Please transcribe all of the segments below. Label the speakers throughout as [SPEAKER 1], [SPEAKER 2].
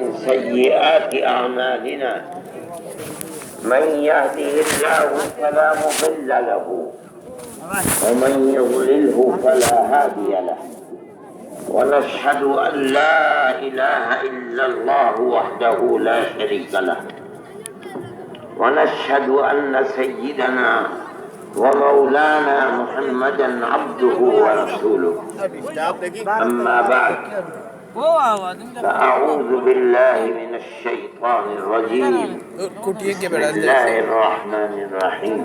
[SPEAKER 1] ومن سيئات أعمالنا من يهده الله فلا مضل له ومن يضلله فلا هادي له ونشهد أن لا إله إلا الله وحده لا شريك له ونشهد أن سيدنا ومولانا محمدا عبده ورسوله أما بعد فأعوذ بالله من الشيطان الرجيم بسم الله الرحمن الرحيم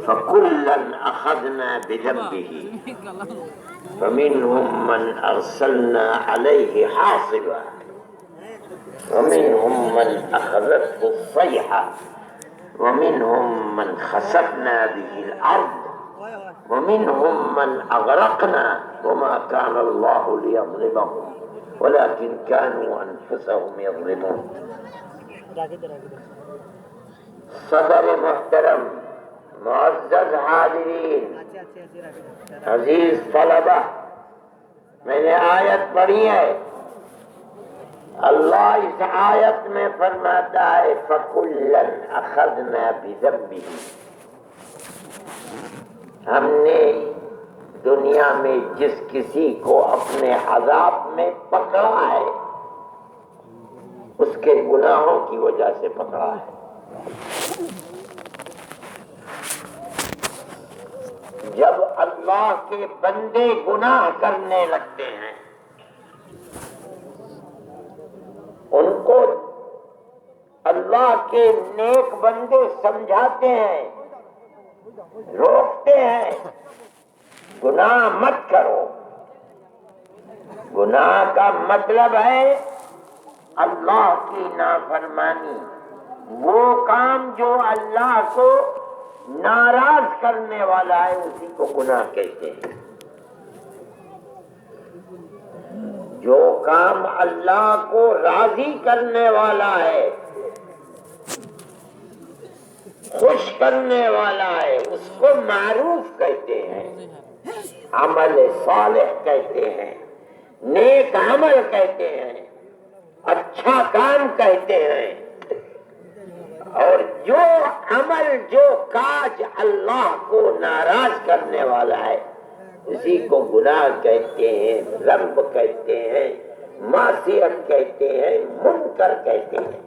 [SPEAKER 1] فكلا أخذنا بذنبه فمنهم من أرسلنا عليه حاصبا ومنهم من أخذته الصيحة ومنهم من خسفنا به الأرض ومنهم من أغرقنا وما كان الله ليظلمهم ولكن كانوا أنفسهم يظلمون. صدر محترم، معزز حاضرین، عزیز طلبہ، میں نے آیت پڑھی ہے. اللہ اس آیت میں فرماتا ہے فَكُلًّا أَخَذْنَا بِذَنبِهِ. ہم نے دنیا میں جس کسی کو اپنے عذاب میں پکڑا ہے اس کے گناہوں کی وجہ سے پکڑا ہے. جب اللہ کے بندے گناہ کرنے لگتے ہیں ان کو اللہ کے نیک بندے سمجھاتے ہیں، روکتے ہیں، گناہ مت کرو. گناہ کا مطلب ہے اللہ کی نافرمانی، وہ کام جو اللہ کو ناراض کرنے والا ہے اسی کو گناہ کہتے ہیں. جو کام اللہ کو راضی کرنے والا ہے، خوش کرنے والا ہے، اس کو معروف کہتے ہیں، عمل صالح کہتے ہیں، نیک عمل کہتے ہیں، اچھا کام کہتے ہیں. اور جو عمل، جو کاج اللہ کو ناراض کرنے والا ہے اسی کو گناہ کہتے ہیں، ذنب کہتے ہیں، معصیت کہتے ہیں، منکر کہتے ہیں.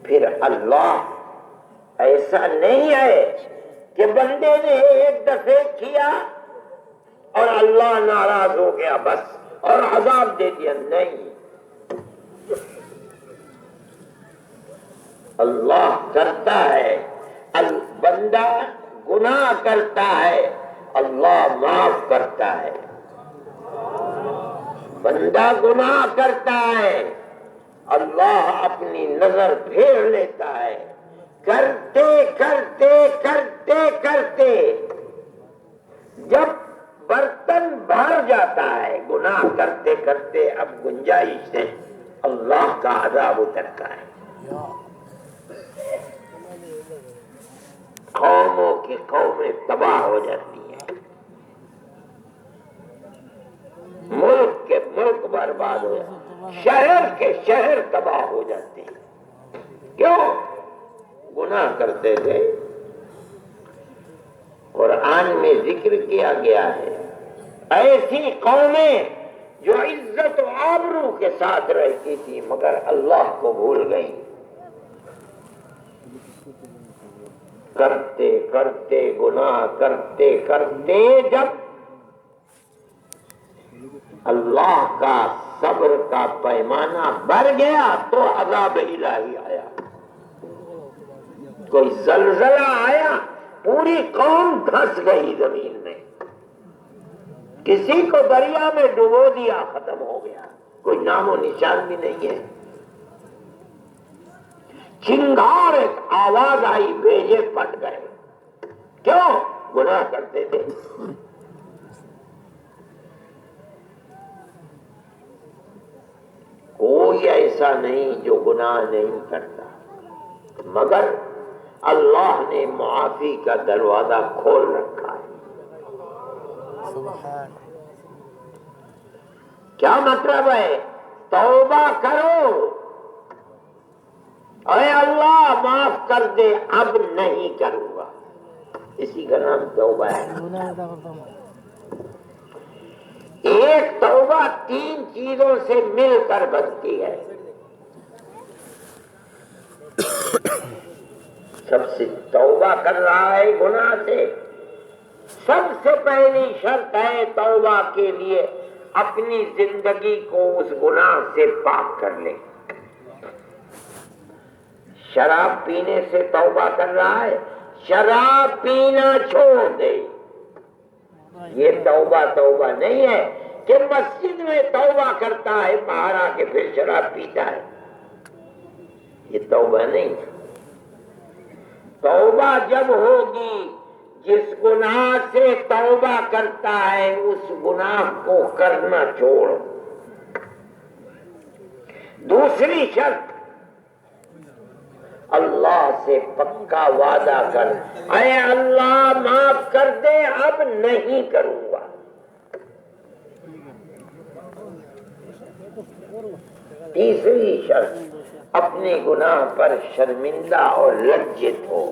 [SPEAKER 1] پھر اللہ ایسا نہیں ہے کہ بندے نے ایک دفعہ کیا اور اللہ ناراض ہو گیا بس اور عذاب دے دیا. نہیں، اللہ کرتا ہے، بندہ گناہ کرتا ہے، اللہ معاف کرتا ہے. بندہ گناہ کرتا ہے، اللہ اپنی نظر پھیر لیتا ہے. کرتے کرتے کرتے کرتے جب برتن بھر جاتا ہے گناہ کرتے کرتے، اب گنجائش ہے، اللہ کا عذاب اترتا ہے. قوموں کی قومیں تباہ ہو جاتی ہیں، ملک کے ملک برباد ہو جاتے ہیں، شہر کے شہر تباہ ہو جاتے ہیں. کیوں؟ گناہ کرتے تھے. قرآن میں ذکر کیا گیا ہے ایسی قومیں جو عزت و آبرو کے ساتھ رہتی تھی مگر اللہ کو بھول گئی. کرتے کرتے گناہ کرتے کرتے جب اللہ کا صبر کا پیمانہ بڑھ گیا تو عذاب الہی آیا. کوئی زلزلہ آیا، پوری قوم دھس گئی زمین میں، کسی کو دریا میں ڈبو دیا، ختم ہو گیا، کوئی نام و نشان بھی نہیں ہے. چنگار ایک آواز آئی، بھیجے پٹ گئے. کیوں؟ گناہ کرتے تھے. کوئی ایسا نہیں جو گناہ نہیں کرتا، مگر اللہ نے معافی کا دروازہ کھول رکھا ہے. کیا مطلب ہے؟ توبہ کرو، اے اللہ معاف کر دے، اب نہیں کروں گا، اسی کا نام توبہ ہے۔ ایک توبہ 3 چیزوں سے مل کر بنتی ہے۔ سب سے توبہ کر رہا ہے گناہ سے، سب سے پہلی شرط ہے توبہ کے لیے اپنی زندگی کو اس گناہ سے پاک کر لے۔ شراب پینے سے توبہ کر رہا ہے، شراب پینا چھوڑ دے۔ یہ توبہ نہیں ہے کہ مسجد میں توبہ کرتا ہے، باہر آ کے پھر شراب پیتا ہے، یہ توبہ نہیں۔ توبہ جب ہوگی جس گناہ سے توبہ کرتا ہے اس گناہ کو کرنا چھوڑ۔ دوسری شرط، اللہ سے پکا وعدہ کر، اے اللہ معاف کر دے، اب نہیں کروں گا۔ تیسری شرط، اپنے گناہ پر شرمندہ اور لجت ہو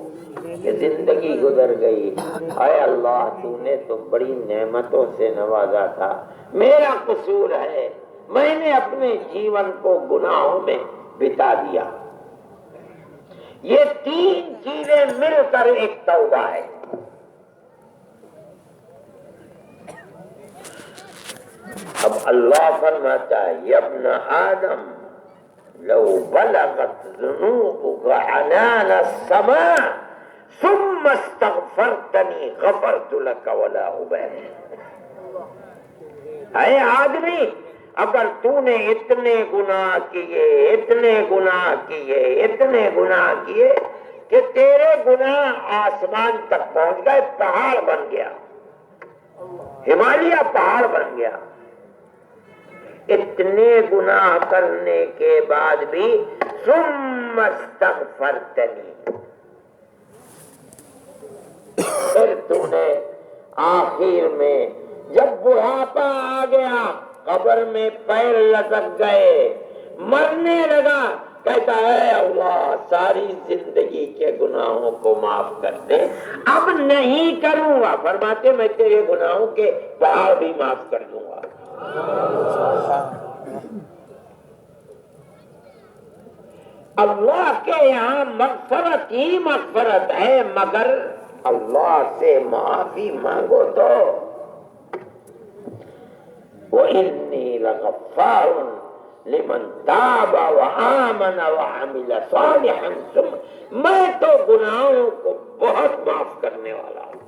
[SPEAKER 1] کہ زندگی گزر گئی، اے اللہ تو نے تو بڑی نعمتوں سے نوازا تھا، میرا قصور ہے، میں نے اپنے جیون کو گناہوں میں بتا دیا۔ یہ 3 چیزیں مل کر ایک توبہ ہے۔ اب اللہ فرماتا ہے، یا ابن آدم لو بلغت ذنوبك عنان السماء ثم استغفرتنی غفرت لك ولا ابالي۔ اے آدمی، اگر تو نے اتنے گناہ کیے کہ تیرے گناہ آسمان تک پہنچ گئے، پہاڑ بن گیا، ہمالیہ پہاڑ بن گیا، اتنے گناہ کرنے کے بعد بھی ثم استغفرتنی، پھر تو نے آخر میں جب بڑھاپا آ گیا، قبر میں پیر لٹک گئے، مرنے لگا، کہتا ہے اللہ ساری زندگی کے گناہوں کو معاف کر دے، اب نہیں کروں گا۔ فرماتے میں تیرے گناہوں کے پہاڑ بھی معاف کر دوں گا۔ اللہ کے یہاں مغفرت ہی مغفرت ہے، مگر اللہ سے معافی مانگو تو وَإِنِّي لَغَفَّارٌ لِمَنْ تَابَ وَآمَنَ وَعَمِلَ صَالِحًا ثُمَّ، میں تو گناہوں کو بہت معاف کرنے والا ہوں،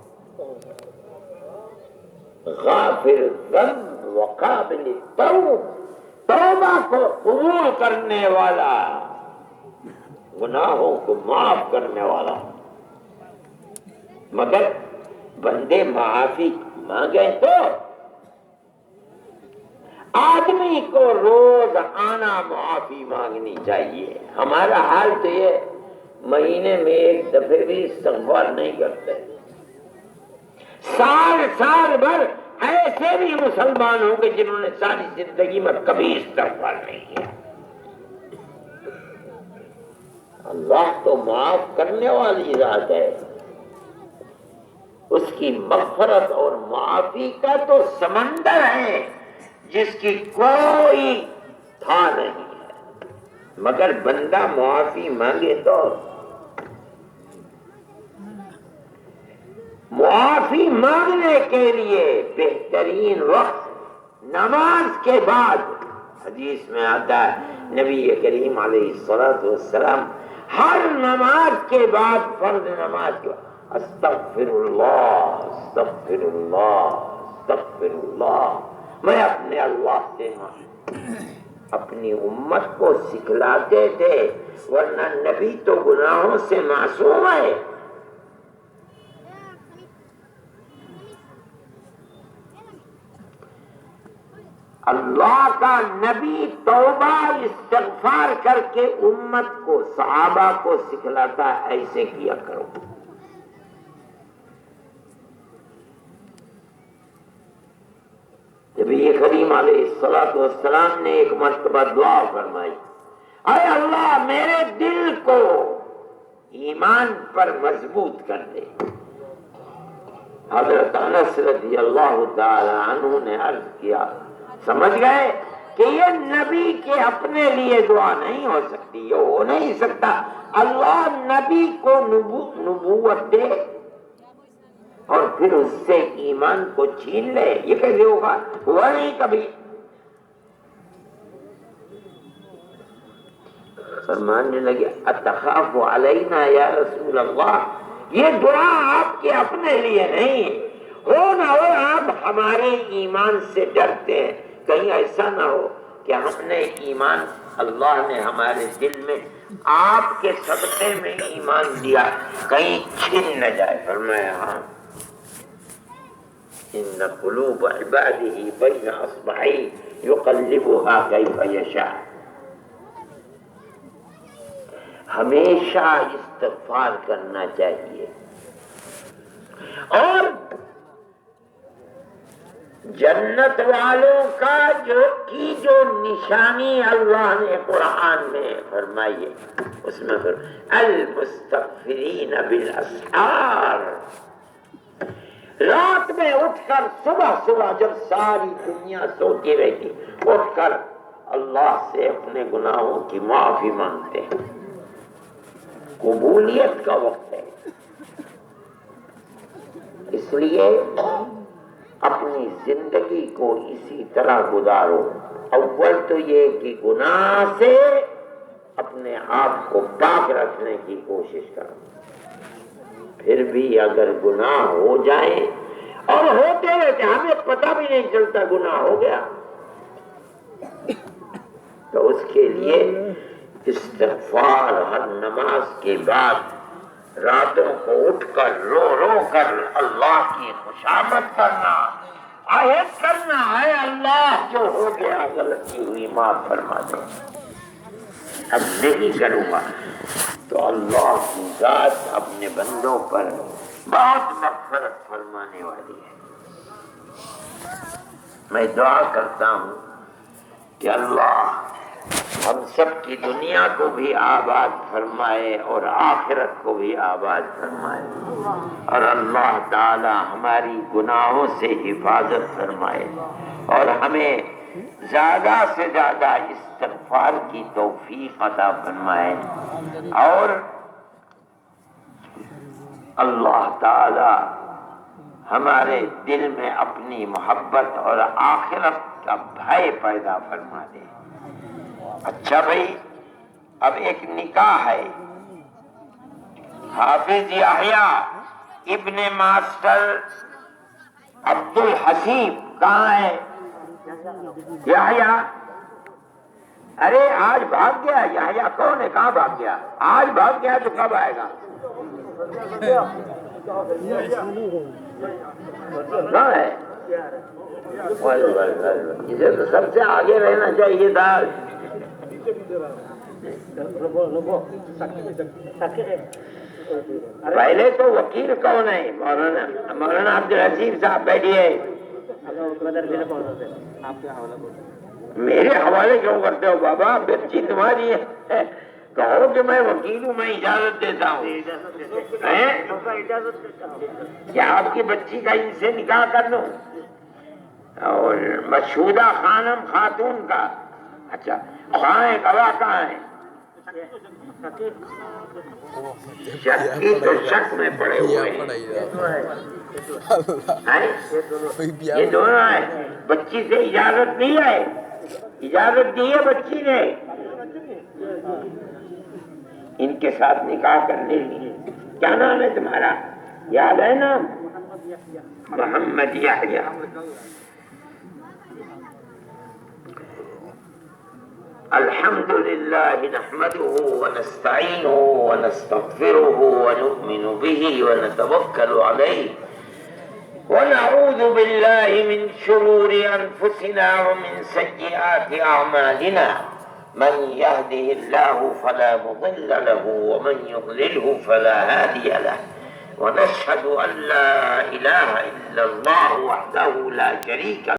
[SPEAKER 1] غافر الذنب وقابل التوب، توبہ کو قبول کرنے والا، گناہوں کو معاف کرنے والا، مگر بندے معافی مانگے تو آدمی کو روز آنا معافی مانگنی چاہیے۔ ہمارا حال تو یہ مہینے میں 1 دفعہ بھی استغفار نہیں کرتے، سال بھر ایسے بھی مسلمان ہوں گے جنہوں نے ساری زندگی میں کبھی استغفار نہیں کیا۔ اللہ تو معاف کرنے والی ذات ہے، اس کی مغفرت اور معافی کا تو سمندر ہے جس کی کوئی تھا نہیں ہے، مگر بندہ معافی مانگے تو معافی مانگنے کے لیے بہترین وقت نماز کے بعد، حدیث میں آتا ہے نبی کریم علیہ الصلوۃ والسلام ہر نماز کے بعد، فرض نماز کے بعد استغفر اللہ استغفر اللہ استغفر اللہ، میں اپنے اللہ سے اپنی امت کو سکھلاتے تھے، ورنہ نبی تو گناہوں سے معصوم ہے۔ اللہ کا نبی توبہ استغفار کر کے امت کو، صحابہ کو سکھلاتا ہے ایسے کیا کرو۔ جب نبی کریم علیہ السلام نے ایک مرتبہ دعا فرمائی، اے اللہ میرے دل کو ایمان پر مضبوط کر دے۔ حضرت انس رضی اللہ تعالی عنہ نے عرض کیا، سمجھ گئے کہ یہ نبی کے اپنے لیے دعا نہیں ہو سکتی، یہ ہو نہیں سکتا اللہ نبی کو نبوت دے اور پھر اس سے ایمان کو چھین لے، یہ کیسے ہوگا؟ ہوا نہیں کبھی۔ فرمانے لگے اتخاف علینا یا رسول اللہ، یہ دعا آپ کے اپنے لیے نہیں ہو نہ ہو، آپ ہمارے ایمان سے ڈرتے ہیں، کہیں ایسا نہ ہو کہ ہم نے ایمان، اللہ نے ہمارے دل میں آپ کے صدقے میں ایمان دیا، کہیں چھن نہ جائے۔ فرمایا ہاں، ان قلوب عباده بین اصبعی یقلبها کیف یشاء۔ ہمیشہ استغفار کرنا چاہیے، اور جنت والوں کا جو نشانی اللہ نے قرآن میں فرمائی ہے، اس میں المستغفرین بالاسحار، رات میں اٹھ کر صبح جب ساری دنیا سوتی رہتی، اٹھ کر اللہ سے اپنے گناہوں کی معافی مانگتے ہیں۔ قبولیت کا وقت ہے، اس لیے اپنی زندگی کو اسی طرح گزارو۔ اول تو یہ کہ گناہ سے اپنے آپ کو پاک رکھنے کی کوشش کرو، پھر بھی اگر گناہ ہو جائیں، اور ہوتے رہتے ہمیں پتہ بھی نہیں چلتا گناہ ہو گیا، تو اس کے لیے استغفار، ہر نماز کے بعد راتوں کو اٹھ کر رو کر اللہ کی خوشامد کرنا، عہد کرنا، اے اللہ جو ہو گیا غلطی ہوئی معاف فرما دے، اب نہیں کروں گا۔ تو اللہ کی ذات اپنے بندوں پر بہت مغفرت فرمانے والی ہے۔ میں دعا کرتا ہوں کہ اللہ ہم سب کی دنیا کو بھی آباد فرمائے اور آخرت کو بھی آباد فرمائے، اور اللہ تعالی ہماری گناہوں سے حفاظت فرمائے، اور ہمیں زیادہ سے زیادہ استغفار کی توفیق عطا فرمائے، اور اللہ تعالی ہمارے دل میں اپنی محبت اور آخرت کا بھائے پیدا فرما دے۔ اچھا بھائی، اب ایک نکاح ہے، حافظ یحییٰ ابن ماسٹر عبد الحسیب کہاں ہے؟ یحییٰ، ارے آج بھاگ گیا یحییٰ، کون ہے؟ کہاں بھاگ گیا؟ آج بھاگ گیا تو کب آئے گا؟ کہاں ہے؟ اسے تو سب سے آگے رہنا چاہیے تھا۔ پہلے تو وکیل کون ہے؟ مولانا عبد الحسیب صاحب بیٹھیے۔ میرے حوالے کیوں کرتے ہو بابا؟ بچی تمہاری ہے، کہو کہ میں وکیل ہوں، میں اجازت دیتا ہوں کیا آپ کی بچی کا ان سے نکاح کر لوں؟ اور مشہودہ خانم خاتون کا، اچھا کہاں ہے گواہ؟ کہاں ہے؟ شکی تو شک میں پڑے ہوئے ہیں، یہ دونوں ہیں۔ بچی سے اجازت نہیں ہے، اجازت دی ہے بچی نے ان کے ساتھ نکاح کرنے کی۔ کیا نام ہے تمہارا؟ یاد ہے نا؟ محمد یحییٰ۔ الحمد لله نحمده ونستعينه ونستغفره ونؤمن به ونتوكل عليه ونعوذ بالله من شرور أنفسنا ومن سيئات أعمالنا، من يهده الله فلا مضل له ومن يضلله فلا هادي له، ونشهد أن لا إله إلا الله وحده لا شريك له